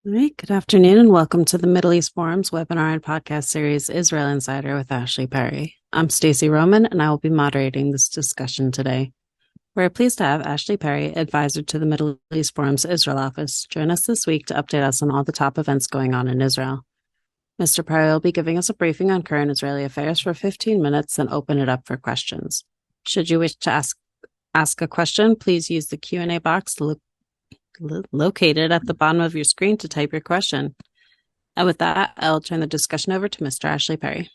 All right, good afternoon and welcome to the Middle East Forum's webinar and podcast series Israel Insider with Ashley Perry. I'm Stacey Roman and I will be moderating this discussion today. We're pleased to have Ashley Perry, advisor to the Middle East Forum's Israel office, join us this week to update us on all the top events going on in Israel. Mr. Perry will be giving us a briefing on current Israeli affairs for 15 minutes and open it up for questions. Should you wish to ask a question, please use the Q&A box located at the bottom of your screen to type your question. And with that, I'll turn the discussion over to Mr. Ashley Perry.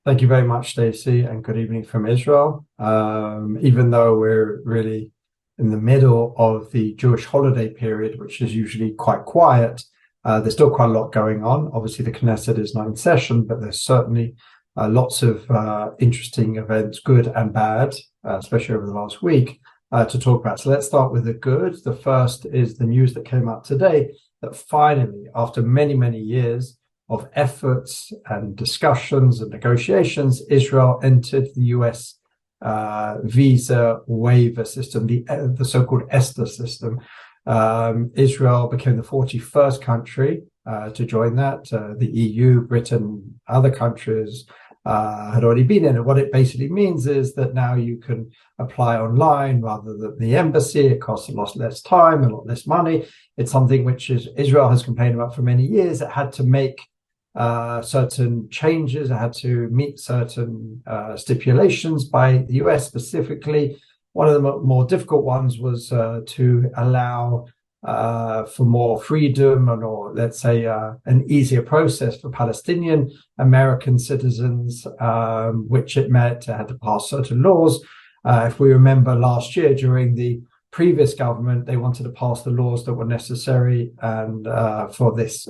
Thank you very much, Stacey, and good evening from Israel. Even though we're really in the middle of the Jewish holiday period, which is usually quite quiet, there's still quite a lot going on. Obviously, the Knesset is not in session, but there's certainly lots of interesting events, good and bad, especially over the last week, to talk about. So let's start with the good. The first is the news that came out today that finally, after many, many years of efforts and discussions and negotiations, Israel entered the US visa waiver system, the so-called ESTA system. Israel became the 41st country to join that. The EU, Britain, other countries had already been in it. What it basically means is that now you can apply online rather than the embassy. It costs a lot less time, a lot less money. It's something which Israel has complained about for many years. It had to make certain changes. It had to meet certain stipulations by the US specifically. One of the more difficult ones was to allow for more freedom or let's say an easier process for Palestinian American citizens, which it meant it had to pass certain laws. If we remember last year during the previous government, they wanted to pass the laws that were necessary and for this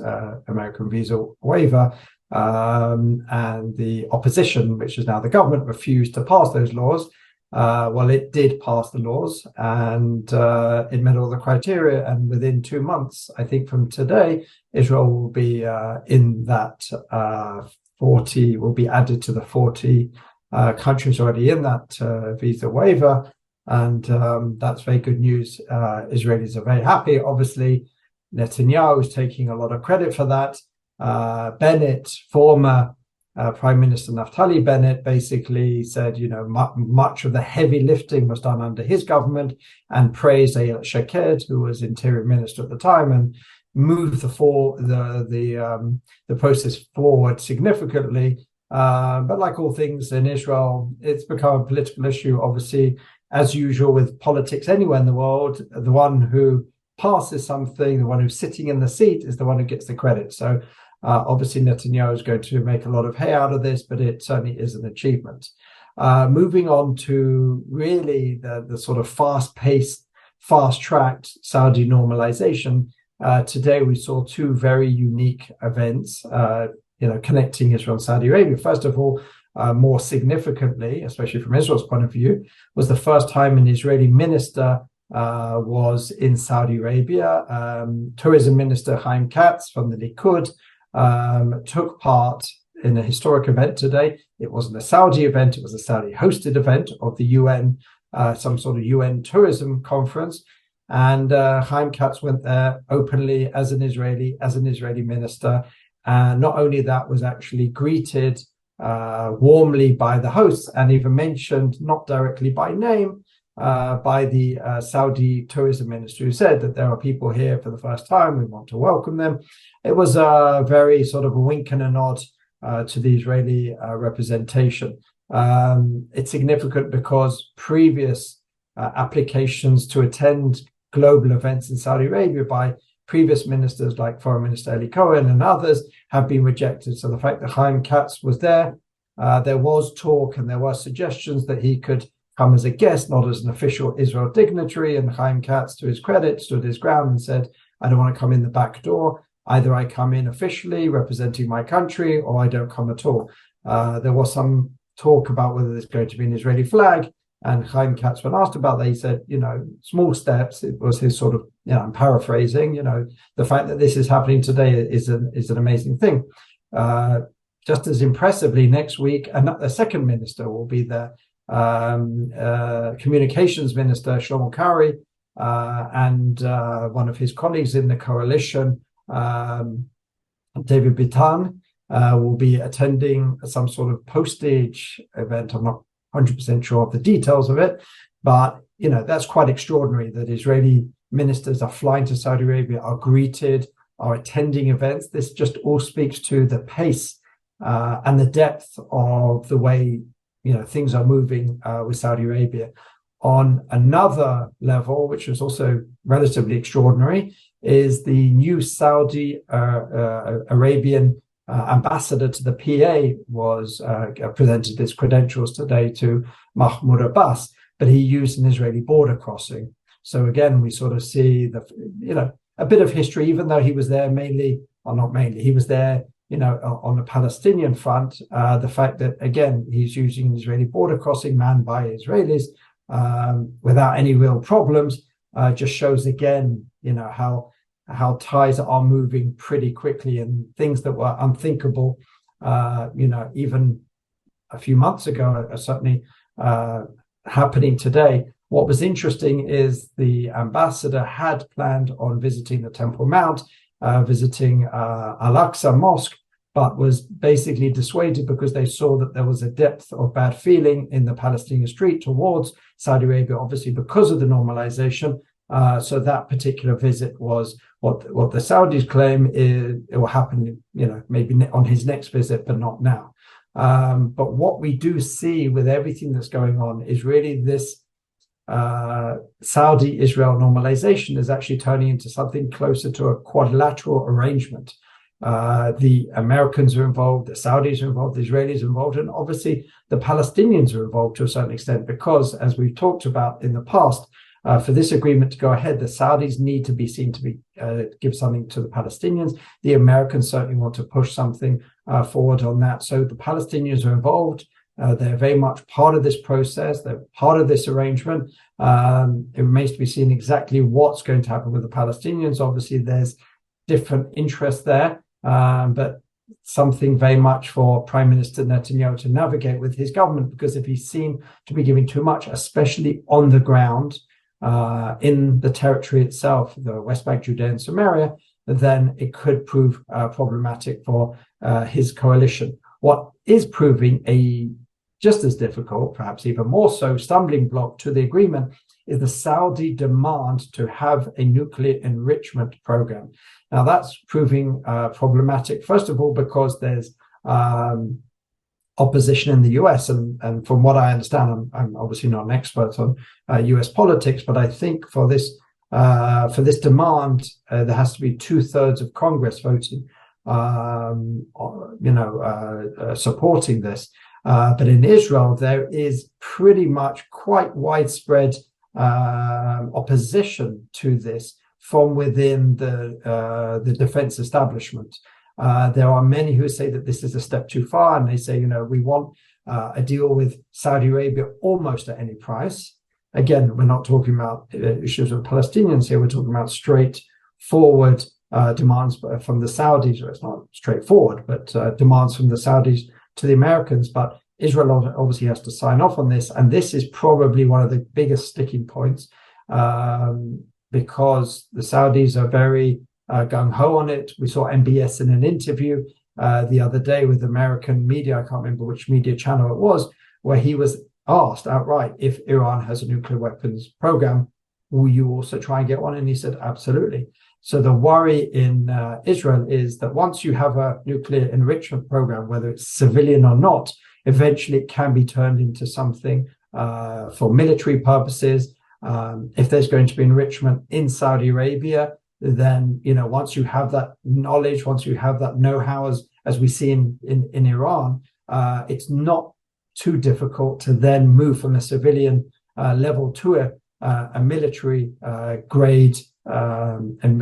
American visa waiver. And the opposition, which is now the government, refused to pass those laws. Well, it did pass the laws and it met all the criteria. And within 2 months, I think from today, Israel will be in that 40, will be added to the 40 countries already in that visa waiver. And that's very good news. Israelis are very happy. Obviously, Netanyahu is taking a lot of credit for that. Bennett, former Prime Minister Naftali Bennett, basically said, much of the heavy lifting was done under his government, and praised Ayelet Shaked, who was Interior Minister at the time, and moved the process forward significantly. But like all things in Israel, it's become a political issue. Obviously, as usual with politics anywhere in the world, the one who passes something, the one who's sitting in the seat, is the one who gets the credit. So obviously, Netanyahu is going to make a lot of hay out of this, but it certainly is an achievement. Moving on to really the sort of fast-paced, fast-tracked Saudi normalization. Today, we saw two very unique events, connecting Israel and Saudi Arabia. First of all, more significantly, especially from Israel's point of view, was the first time an Israeli minister was in Saudi Arabia. Tourism Minister Chaim Katz from the Likud took part in a historic event today. It wasn't a Saudi event, it was a Saudi hosted event of the UN, some sort of UN tourism conference. And Chaim Katz went there openly as an Israeli minister. And not only that, was actually greeted warmly by the hosts and even mentioned, not directly by name, by the Saudi tourism minister, who said that there are people here for the first time. We want to welcome them. It was a very sort of a wink and a nod to the Israeli representation. It's significant because previous applications to attend global events in Saudi Arabia by previous ministers like Foreign Minister Eli Cohen and others have been rejected. So the fact that Chaim Katz was there was talk and there were suggestions that he could come as a guest, not as an official Israel dignitary. And Chaim Katz, to his credit, stood his ground and said, I don't want to come in the back door. Either I come in officially representing my country or I don't come at all. There was some talk about whether there's going to be an Israeli flag. And Chaim Katz, when asked about that, he said, small steps. It was his sort of, I'm paraphrasing, the fact that this is happening today is an amazing thing. Just as impressively, next week, a second minister will be there. Communications Minister Shlomo Karhi and one of his colleagues in the coalition, David Bitan, will be attending some sort of postage event. I'm not 100% sure of the details of it, but that's quite extraordinary that Israeli ministers are flying to Saudi Arabia, are greeted, are attending events. This just all speaks to the pace and the depth of the way things are moving with Saudi Arabia. On another level, which is also relatively extraordinary, is the new Saudi Arabian ambassador to the PA was presented his credentials today to Mahmoud Abbas, but he used an Israeli border crossing. So again, we sort of see a bit of history, even though he was there mainly, or not mainly, he was there on the Palestinian front. The fact that, again, he's using an Israeli border crossing manned by Israelis without any real problems just shows again, how ties are moving pretty quickly, and things that were unthinkable, even a few months ago are certainly happening today. What was interesting is the ambassador had planned on visiting the Temple Mount, visiting Al-Aqsa Mosque, but was basically dissuaded because they saw that there was a depth of bad feeling in the Palestinian street towards Saudi Arabia, obviously because of the normalization. So that particular visit was what the Saudis claim it will happen, maybe on his next visit, but not now. But what we do see with everything that's going on is really this Saudi-Israel normalization is actually turning into something closer to a quadrilateral arrangement. The Americans are involved, the Saudis are involved, the Israelis are involved, and obviously the Palestinians are involved to a certain extent because, as we've talked about in the past, for this agreement to go ahead, the Saudis need to be seen to be give something to the Palestinians. The Americans certainly want to push something forward on that. So the Palestinians are involved. They're very much part of this process. They're part of this arrangement. It remains to be seen exactly what's going to happen with the Palestinians. Obviously, there's different interests there, but something very much for Prime Minister Netanyahu to navigate with his government, because if he's seen to be giving too much, especially on the ground, in the territory itself, the West Bank, Judea, and Samaria, then it could prove problematic for his coalition. What is proving a just as difficult, perhaps even more so, stumbling block to the agreement is the Saudi demand to have a nuclear enrichment program. Now, that's proving problematic, first of all, because there's opposition in the US. And from what I understand, I'm obviously not an expert on US politics, but I think for this demand, there has to be 2/3 of Congress voting, supporting this. But in Israel, there is pretty much quite widespread opposition to this from within the defense establishment. There are many who say that this is a step too far, and they say, we want a deal with Saudi Arabia almost at any price. Again, we're not talking about issues with Palestinians here. We're talking about straightforward demands from the Saudis, or it's not straightforward, but demands from the Saudis to the Americans. But Israel obviously has to sign off on this, and this is probably one of the biggest sticking points because the Saudis are very gung-ho on it. We saw MBS in an interview the other day with American media, I can't remember which media channel it was, where he was asked outright, if Iran has a nuclear weapons program, will you also try and get one? And he said, absolutely. So the worry in Israel is that once you have a nuclear enrichment program, whether it's civilian or not, eventually it can be turned into something for military purposes. If there's going to be enrichment in Saudi Arabia, then, once you have that knowledge, once you have that know-how, as we see in Iran, it's not too difficult to then move from a civilian level to a military grade and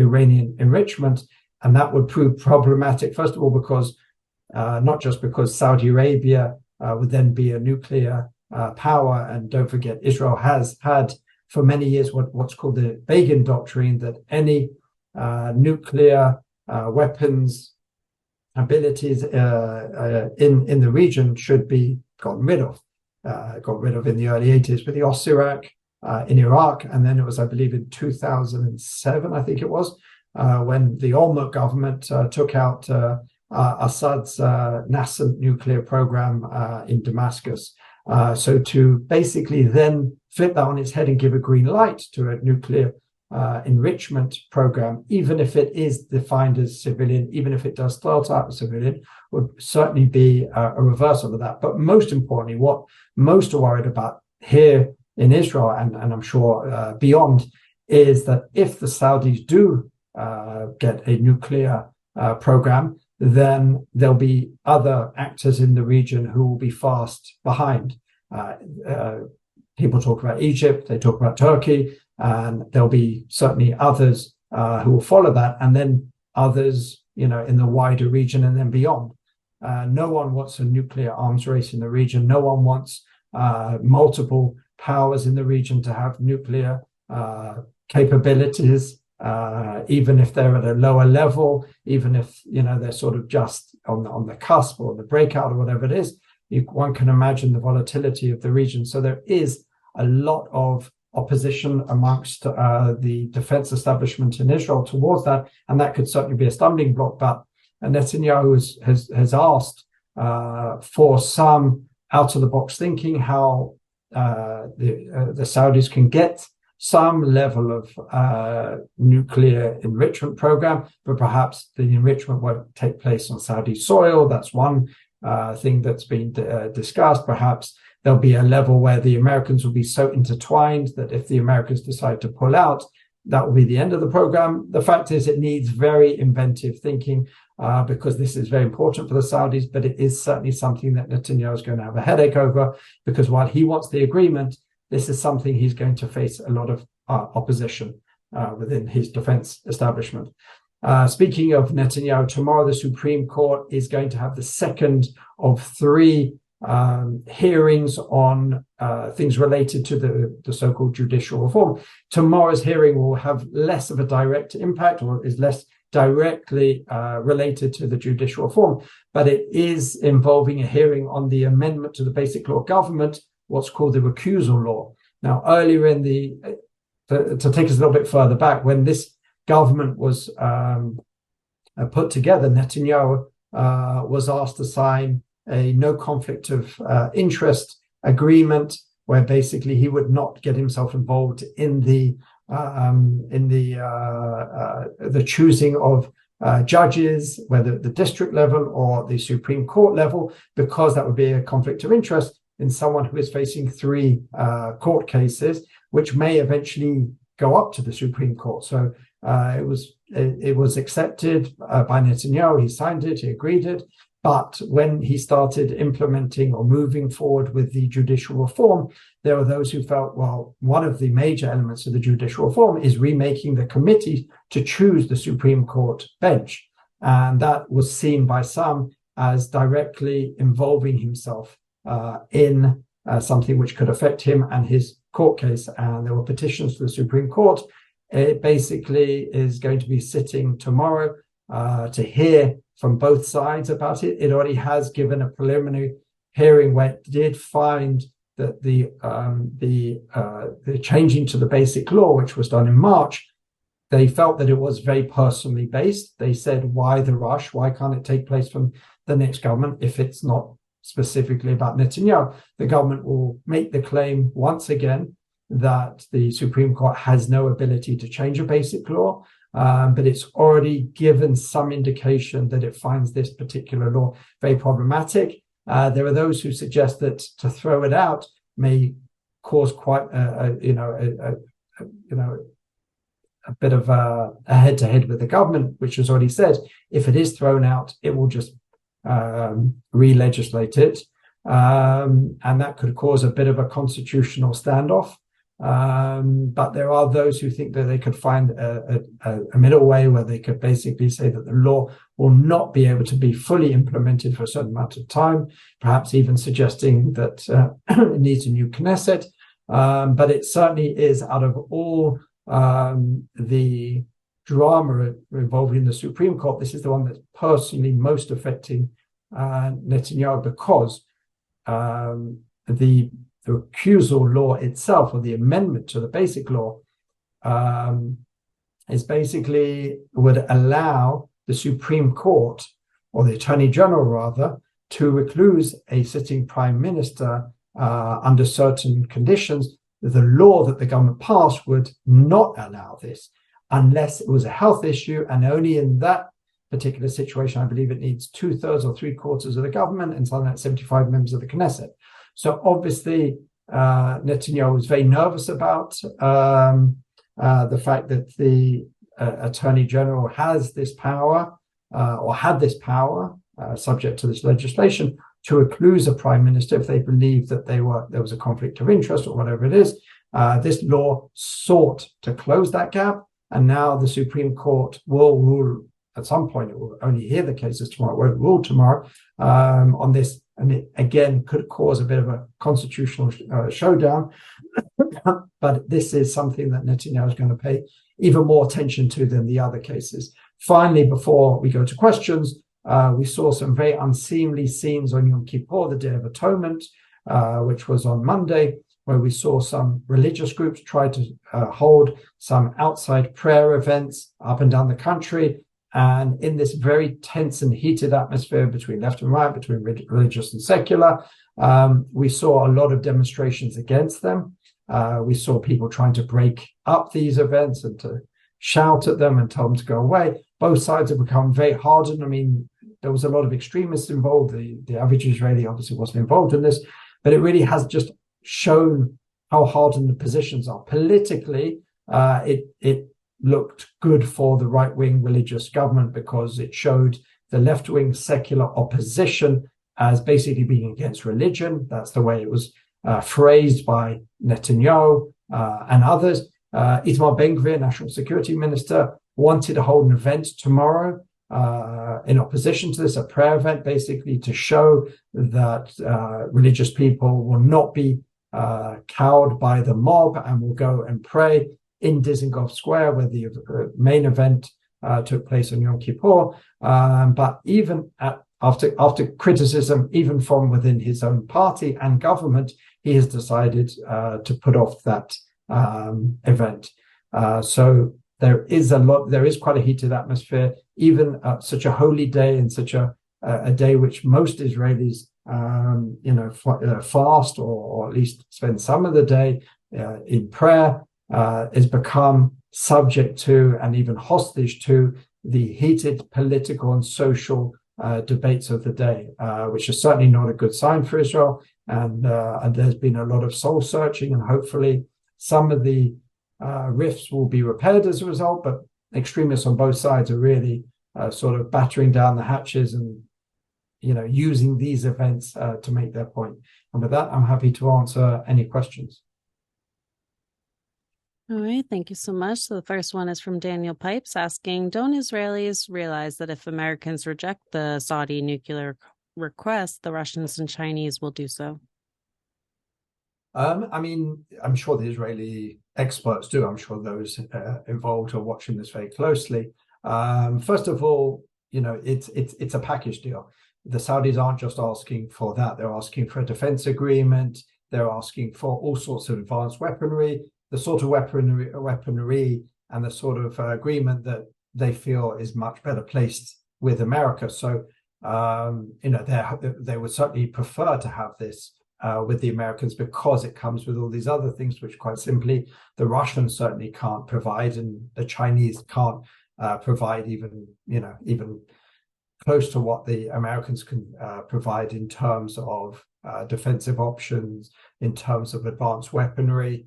Iranian enrichment. And that would prove problematic, first of all, because not just because Saudi Arabia would then be a nuclear power. And don't forget, Israel has had for many years what's called the Begin Doctrine, that any nuclear weapons abilities in the region should be gotten rid of. Got rid of in the early 80s with the Osirak in Iraq. And then it was, I believe, in 2007, I think it was, when the Olmert government took out Assad's nascent nuclear program in Damascus. So to basically then flip that on its head and give a green light to a nuclear enrichment program, even if it is defined as civilian, even if it does start out as civilian, would certainly be a reversal of that. But most importantly, what most are worried about here in Israel, and I'm sure beyond, is that if the Saudis do get a nuclear program, then there'll be other actors in the region who will be fast behind. People talk about Egypt, they talk about Turkey, and there'll be certainly others who will follow that, and then others, in the wider region and then beyond. No one wants a nuclear arms race in the region. No one wants multiple powers in the region to have nuclear capabilities, even if they're at a lower level, even if they're sort of just on the cusp or the breakout or whatever it is. One can imagine the volatility of the region. So there is a lot of opposition amongst the defense establishment in Israel towards that, and that could certainly be a stumbling block. But Netanyahu has asked for some out-of-the-box thinking, how the Saudis can get some level of nuclear enrichment program, but perhaps the enrichment won't take place on Saudi soil. That's one thing that's been discussed. Perhaps there'll be a level where the Americans will be so intertwined that if the Americans decide to pull out, that will be the end of the program. The fact is, it needs very inventive thinking because this is very important for the Saudis, but it is certainly something that Netanyahu is going to have a headache over, because while he wants the agreement, this is something he's going to face a lot of opposition within his defense establishment. Speaking of Netanyahu, tomorrow the Supreme Court is going to have the second of three hearings on things related to the so-called judicial reform. Tomorrow's hearing will have less of a direct impact, or is less directly related to the judicial reform, but it is involving a hearing on the amendment to the Basic Law of Government, what's called the recusal law. Now, earlier in to take us a little bit further back, when this government was put together, Netanyahu was asked to sign a no conflict of interest agreement, where basically he would not get himself involved in the choosing of judges, whether at the district level or the Supreme Court level, because that would be a conflict of interest in someone who is facing three court cases, which may eventually go up to the Supreme Court. So it was accepted by Netanyahu. He signed it, he agreed it. But when he started implementing or moving forward with the judicial reform, there were those who felt, well, one of the major elements of the judicial reform is remaking the committee to choose the Supreme Court bench. And that was seen by some as directly involving himself in something which could affect him and his court case. And there were petitions to the Supreme Court. It basically is going to be sitting tomorrow to hear from both sides about it. It already has given a preliminary hearing where it did find that the changing to the basic law, which was done in March, they felt that it was very personally based. They said, why the rush? Why can't it take place from the next government if it's not specifically about Netanyahu? The government will make the claim once again that the Supreme Court has no ability to change a basic law. But it's already given some indication that it finds this particular law very problematic. There are those who suggest that to throw it out may cause quite a bit of a head-to-head with the government, which has already said if it is thrown out, it will just re-legislate it, and that could cause a bit of a constitutional standoff. But there are those who think that they could find a middle way where they could basically say that the law will not be able to be fully implemented for a certain amount of time, perhaps even suggesting that it needs a new Knesset. But it certainly is, out of all the drama involving the Supreme Court, this is the one that's personally most affecting Netanyahu, because the the recusal law itself, or the amendment to the basic law, is basically would allow the Supreme Court, or the Attorney General rather, to recluse a sitting prime minister under certain conditions. The law that the government passed would not allow this unless it was a health issue, and only in that particular situation, I believe it needs 2/3 or 3/4 of the government and something like 75 members of the Knesset. So obviously, Netanyahu was very nervous about the fact that the Attorney General has this power, or had this power, subject to this legislation, to recluse a prime minister if they believed that there was a conflict of interest or whatever it is. This law sought to close that gap, and now the Supreme Court will rule at some point. It will only hear the cases tomorrow, it won't rule tomorrow on this, and it again could cause a bit of a constitutional showdown. But this is something that Netanyahu is going to pay even more attention to than the other cases. Finally, before we go to questions, we saw some very unseemly scenes on Yom Kippur, the Day of Atonement, which was on Monday, where we saw some religious groups try to hold some outside prayer events up and down the country. And in this very tense and heated atmosphere between left and right, between religious and secular, we saw a lot of demonstrations against them. We saw people trying to break up these events and to shout at them and tell them to go away. Both sides have become very hardened. I mean, there was a lot of extremists involved. The average Israeli obviously wasn't involved in this, but it really has just shown how hardened the positions are. Politically, it looked good for the right-wing religious government because it showed the left-wing secular opposition as basically being against religion. That's the way it was phrased by Netanyahu and others. Itamar Ben-Gvir, National Security Minister, wanted to hold an event tomorrow in opposition to this, a prayer event, basically to show that religious people will not be cowed by the mob and will go and pray in Dizengoff Square, where the main event took place on Yom Kippur. But even after criticism, even from within his own party and government, he has decided to put off that event. So there is quite a heated atmosphere, even such a holy day and such a day which most Israelis, fast or at least spend some of the day in prayer, has become subject to and even hostage to the heated political and social debates of the day, which is certainly not a good sign for Israel. And there's been a lot of soul searching, and hopefully some of the rifts will be repaired as a result. But extremists on both sides are really sort of battering down the hatches and using these events to make their point. And with that, I'm happy to answer any questions. All right, thank you so much. So the first one is from Daniel Pipes asking, don't Israelis realize that if Americans reject the Saudi nuclear request, the Russians and Chinese will do so? I mean, I'm sure the Israeli experts do. I'm sure those involved are watching this very closely. First of all, it's a package deal. The Saudis aren't just asking for that. They're asking for a defense agreement. They're asking for all sorts of advanced weaponry, the sort of weaponry and the sort of agreement that they feel is much better placed with America. So, they would certainly prefer to have this with the Americans because it comes with all these other things, which quite simply the Russians certainly can't provide, and the Chinese can't provide even close to what the Americans can provide in terms of defensive options, in terms of advanced weaponry.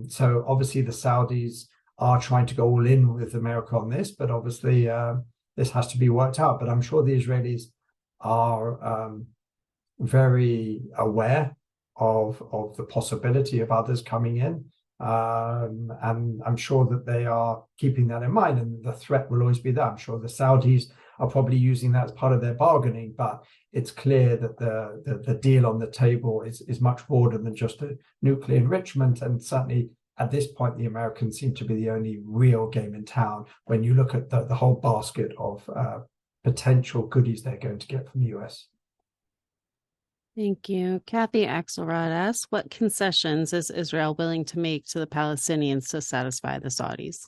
So obviously the Saudis are trying to go all in with America on this, but obviously this has to be worked out. But I'm sure the Israelis are very aware of the possibility of others coming in. And I'm sure that they are keeping that in mind, and the threat will always be there. I'm sure the Saudis are probably using that as part of their bargaining, but it's clear that the deal on the table is much broader than just a nuclear enrichment. And certainly at this point, the Americans seem to be the only real game in town when you look at the whole basket of potential goodies they're going to get from the US. Thank you. Kathy Axelrod asks, what concessions is Israel willing to make to the Palestinians to satisfy the Saudis?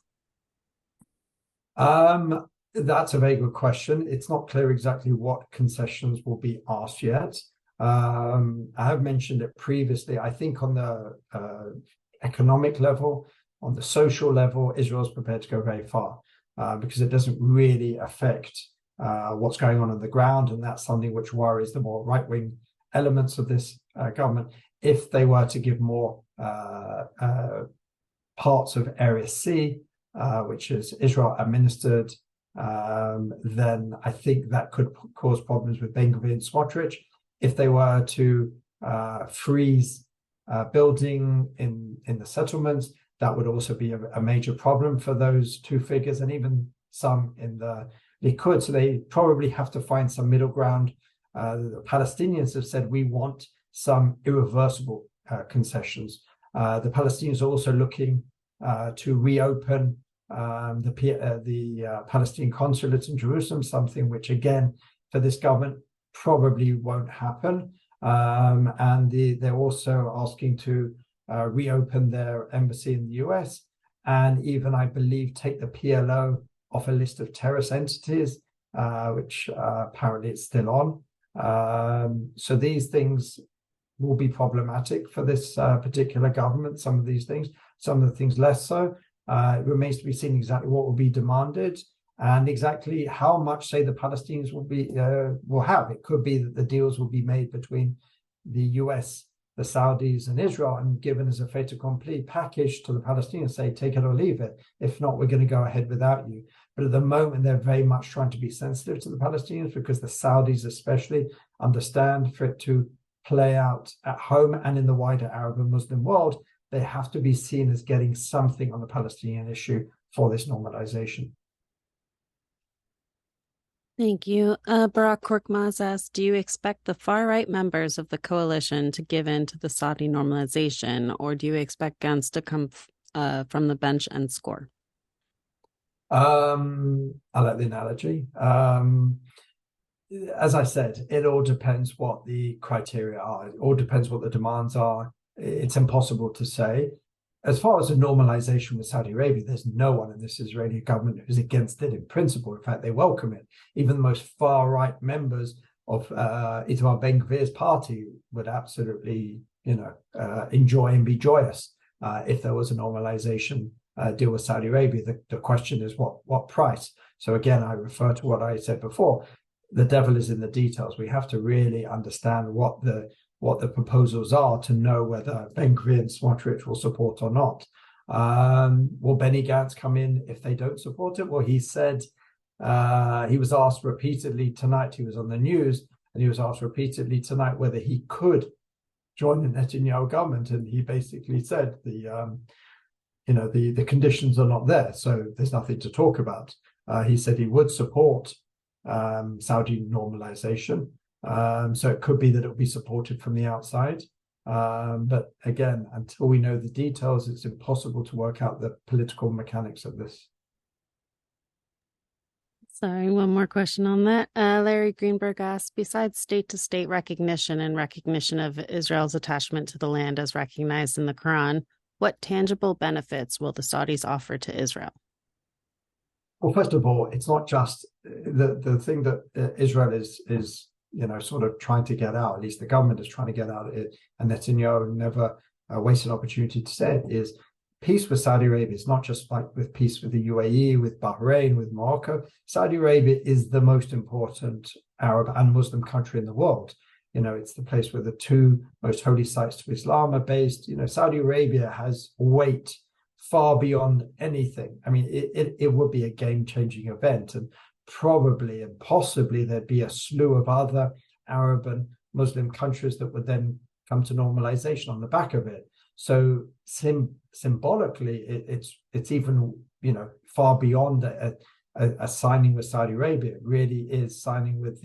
That's a very good question. It's not clear exactly what concessions will be asked yet. I have mentioned it previously. I think on the economic level, on the social level, Israel's prepared to go very far because it doesn't really affect what's going on the ground, and that's something which worries the more right-wing elements of this government. If they were to give more parts of Area C, which is Israel administered, then I think that could cause problems with Ben Gvir and Smotrich. If they were to freeze building in the settlements, that would also be a major problem for those two figures and even some in the Likud. So they probably have to find some middle ground. The Palestinians have said, we want some irreversible concessions. The Palestinians are also looking to reopen the Palestinian consulate in Jerusalem, something which, again, for this government probably won't happen. And they're also asking to reopen their embassy in the US and even, I believe, take the PLO off a list of terrorist entities, which apparently it's still on. So these things will be problematic for this particular government, some of these things, some of the things less so. It remains to be seen exactly what will be demanded and exactly how much, say, the Palestinians will have. It could be that the deals will be made between the US, the Saudis, and Israel, and given as a fait accompli package to the Palestinians, say, take it or leave it. If not, we're going to go ahead without you. But at the moment, they're very much trying to be sensitive to the Palestinians because the Saudis especially understand for it to play out at home and in the wider Arab and Muslim world, they have to be seen as getting something on the Palestinian issue for this normalization. Thank you. Barak Korkmaz asks, do you expect the far-right members of the coalition to give in to the Saudi normalization, or do you expect Gantz to come from the bench and score? I like the analogy. As I said, it all depends what the criteria are. It all depends what the demands are. It's impossible to say. As far as the normalization with Saudi Arabia, there's no one in this Israeli government who's against it in principle. In fact, they welcome it. Even the most far-right members of Itamar Ben-Gvir's party would absolutely, enjoy and be joyous if there was a normalization deal with Saudi Arabia. The question is what price? So again, I refer to what I said before. The devil is in the details. We have to really understand what the proposals are to know whether Ben-Gvir and Smotrich will support or not. Will Benny Gantz come in if they don't support it? Well, he said he was asked repeatedly tonight. He was on the news, and he was asked repeatedly tonight whether he could join the Netanyahu government, and he basically said the conditions are not there, so there's nothing to talk about. He said he would support Saudi normalization. So it could be that it will be supported from the outside. But again, until we know the details, it's impossible to work out the political mechanics of this. Sorry, one more question on that. Larry Greenberg asks, besides state-to-state recognition and recognition of Israel's attachment to the land as recognized in the Quran, what tangible benefits will the Saudis offer to Israel? Well, first of all, it's not just the thing that Israel is sort of trying to get out, at least the government is trying to get out, and Netanyahu never wasted an opportunity to say it, is peace with Saudi Arabia is not just like with peace with the UAE, with Bahrain, with Morocco. Saudi Arabia is the most important Arab and Muslim country in the world. It's the place where the two most holy sites to Islam are based. Saudi Arabia has weight far beyond anything. I mean, it would be a game-changing event, and probably and possibly there'd be a slew of other Arab and Muslim countries that would then come to normalization on the back of it. So symbolically, it's even far beyond a signing with Saudi Arabia. It really is signing with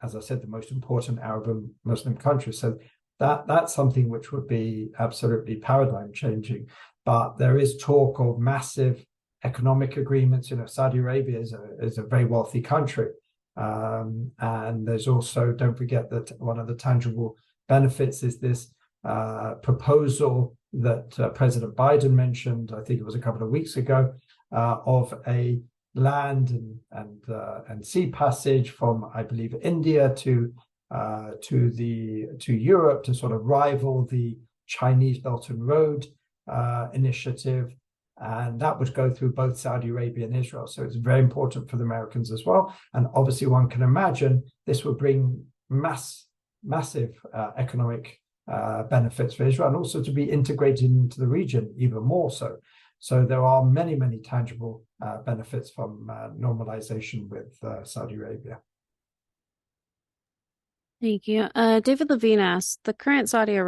as I said, the most important Arab and Muslim countries. So that's something which would be absolutely paradigm changing. But there is talk of massive economic agreements. Saudi Arabia is a very wealthy country. And there's also, don't forget that one of the tangible benefits is this proposal that President Biden mentioned, I think it was a couple of weeks ago, of a land and sea passage from, I believe, India to Europe to sort of rival the Chinese Belt and Road initiative. And that would go through both Saudi Arabia and Israel. So it's very important for the Americans as well. And obviously one can imagine this would bring massive economic benefits for Israel, and also to be integrated into the region even more so. So there are many, many tangible benefits from normalization with Saudi Arabia. Thank you. David Levine asked, the current Saudi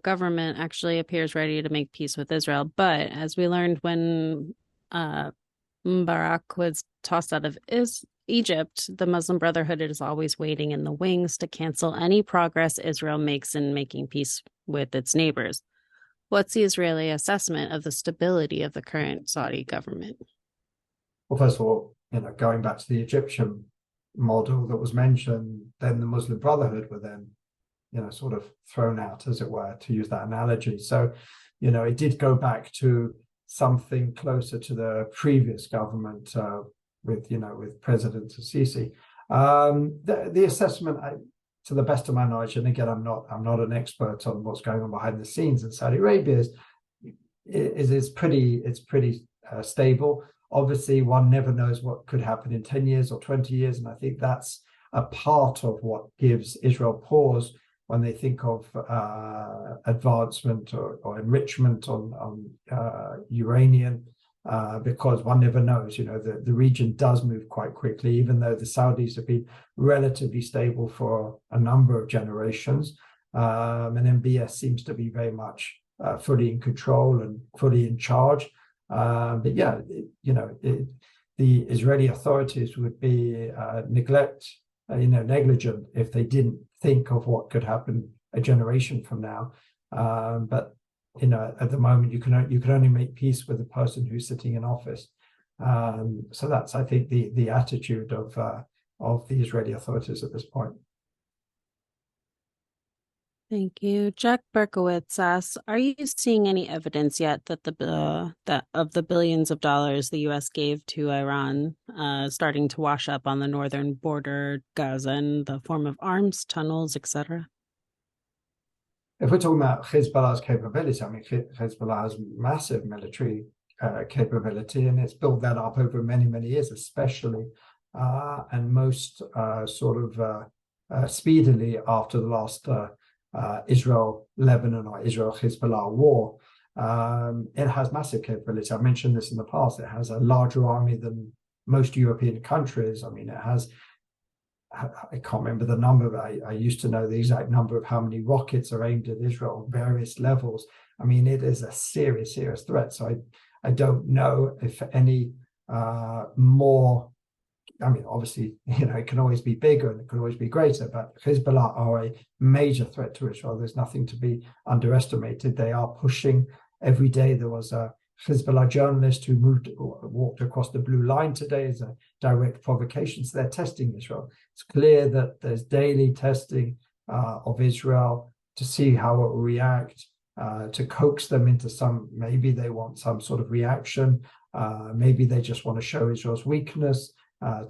government actually appears ready to make peace with Israel, but as we learned when Mubarak was tossed out of Egypt, the Muslim Brotherhood is always waiting in the wings to cancel any progress Israel makes in making peace with its neighbors. What's the Israeli assessment of the stability of the current Saudi government? Well, first of all, going back to the Egyptian model that was mentioned, then the Muslim Brotherhood were then, sort of thrown out, as it were, to use that analogy. So, it did go back to something closer to the previous government with President Sisi. The assessment, to the best of my knowledge, and again, I'm not an expert on what's going on behind the scenes in Saudi Arabia, is pretty stable. Obviously, one never knows what could happen in 10 years or 20 years. And I think that's a part of what gives Israel pause when they think of advancement or enrichment on uranium, because one never knows. The region does move quite quickly, even though the Saudis have been relatively stable for a number of generations. And MBS seems to be very much fully in control and fully in charge. But yeah, the Israeli authorities would be negligent if they didn't think of what could happen a generation from now. But at the moment, you can only make peace with the person who's sitting in office. So that's, I think, the attitude of the Israeli authorities at this point. Thank you. Jack Berkowitz asks, are you seeing any evidence yet that that of the billions of dollars the U.S. gave to Iran starting to wash up on the northern border, Gaza, in the form of arms, tunnels, etc.? If we're talking about Hezbollah's capability, I mean, Hezbollah has massive military capability, and it's built that up over many, many years, especially and most speedily after the last Israel-Lebanon or Israel-Hezbollah war. It has massive capability. I mentioned this in the past. It has a larger army than most European countries. I mean, it has, I can't remember the number, but I used to know the exact number of how many rockets are aimed at Israel at various levels. I mean, it is a serious, serious threat. So I don't know if any more. I mean, obviously, it can always be bigger and it can always be greater, but Hezbollah are a major threat to Israel. There's nothing to be underestimated. They are pushing every day. There was a Hezbollah journalist who walked across the blue line today as a direct provocation. So they're testing Israel. It's clear that there's daily testing of Israel to see how it will react, to coax them into maybe they want some sort of reaction. Maybe they just want to show Israel's weakness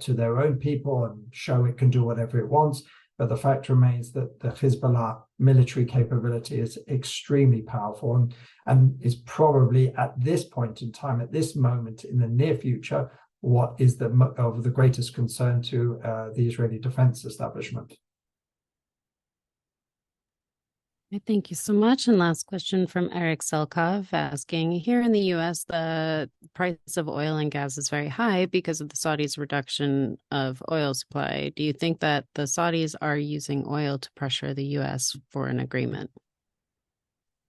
to their own people and show it can do whatever it wants. But the fact remains that the Hezbollah military capability is extremely powerful and is probably at this point in time, at this moment in the near future, what is of the greatest concern to the Israeli defense establishment. Thank you so much. And last question from Eric Selkov asking, here in the U.S., the price of oil and gas is very high because of the Saudis' reduction of oil supply. Do you think that the Saudis are using oil to pressure the U.S. for an agreement?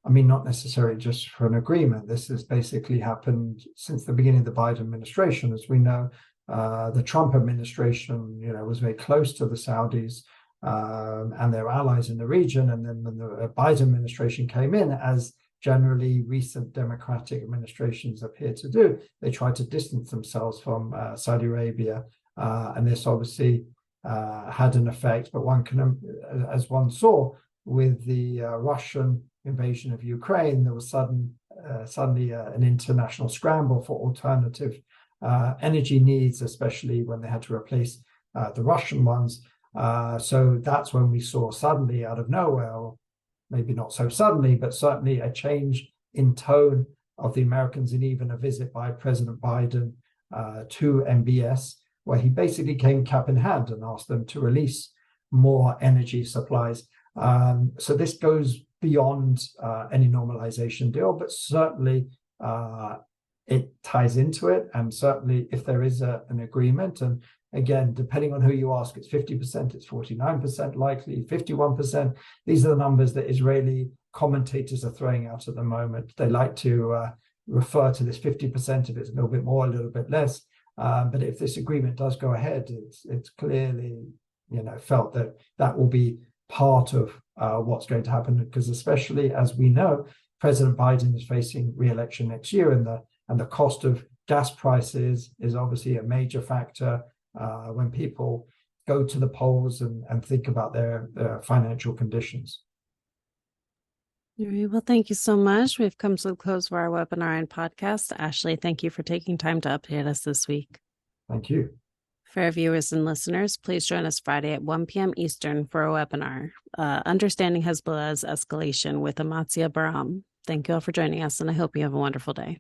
I mean, not necessarily just for an agreement. This has basically happened since the beginning of the Biden administration. As we know, the Trump administration, was very close to the Saudis and their allies in the region. And then when the Biden administration came in, as generally recent democratic administrations appear to do, they tried to distance themselves from Saudi Arabia. And this obviously had an effect. But one can, as one saw with the Russian invasion of Ukraine, there was suddenly an international scramble for alternative energy needs, especially when they had to replace the Russian ones. So that's when we saw suddenly out of nowhere, or maybe not so suddenly, but certainly a change in tone of the Americans, and even a visit by President Biden to MBS, where he basically came cap in hand and asked them to release more energy supplies. So this goes beyond any normalization deal, but certainly it ties into it. And certainly if there is an agreement, and again, depending on who you ask, it's 50%, it's 49% likely, 51%. These are the numbers that Israeli commentators are throwing out at the moment. They like to refer to this 50% if it's a little bit more, a little bit less. But if this agreement does go ahead, it's clearly, felt that that will be part of what's going to happen, because especially as we know, President Biden is facing re-election next year, and the cost of gas prices is obviously a major factor when people go to the polls and think about their financial conditions. All right. Well, thank you so much. We've come to the close of our webinar and podcast. Ashley, thank you for taking time to update us this week. Thank you. For our viewers and listeners, please join us Friday at 1 p.m. Eastern for a webinar, Understanding Hezbollah's Escalation with Amatzia Baram. Thank you all for joining us, and I hope you have a wonderful day.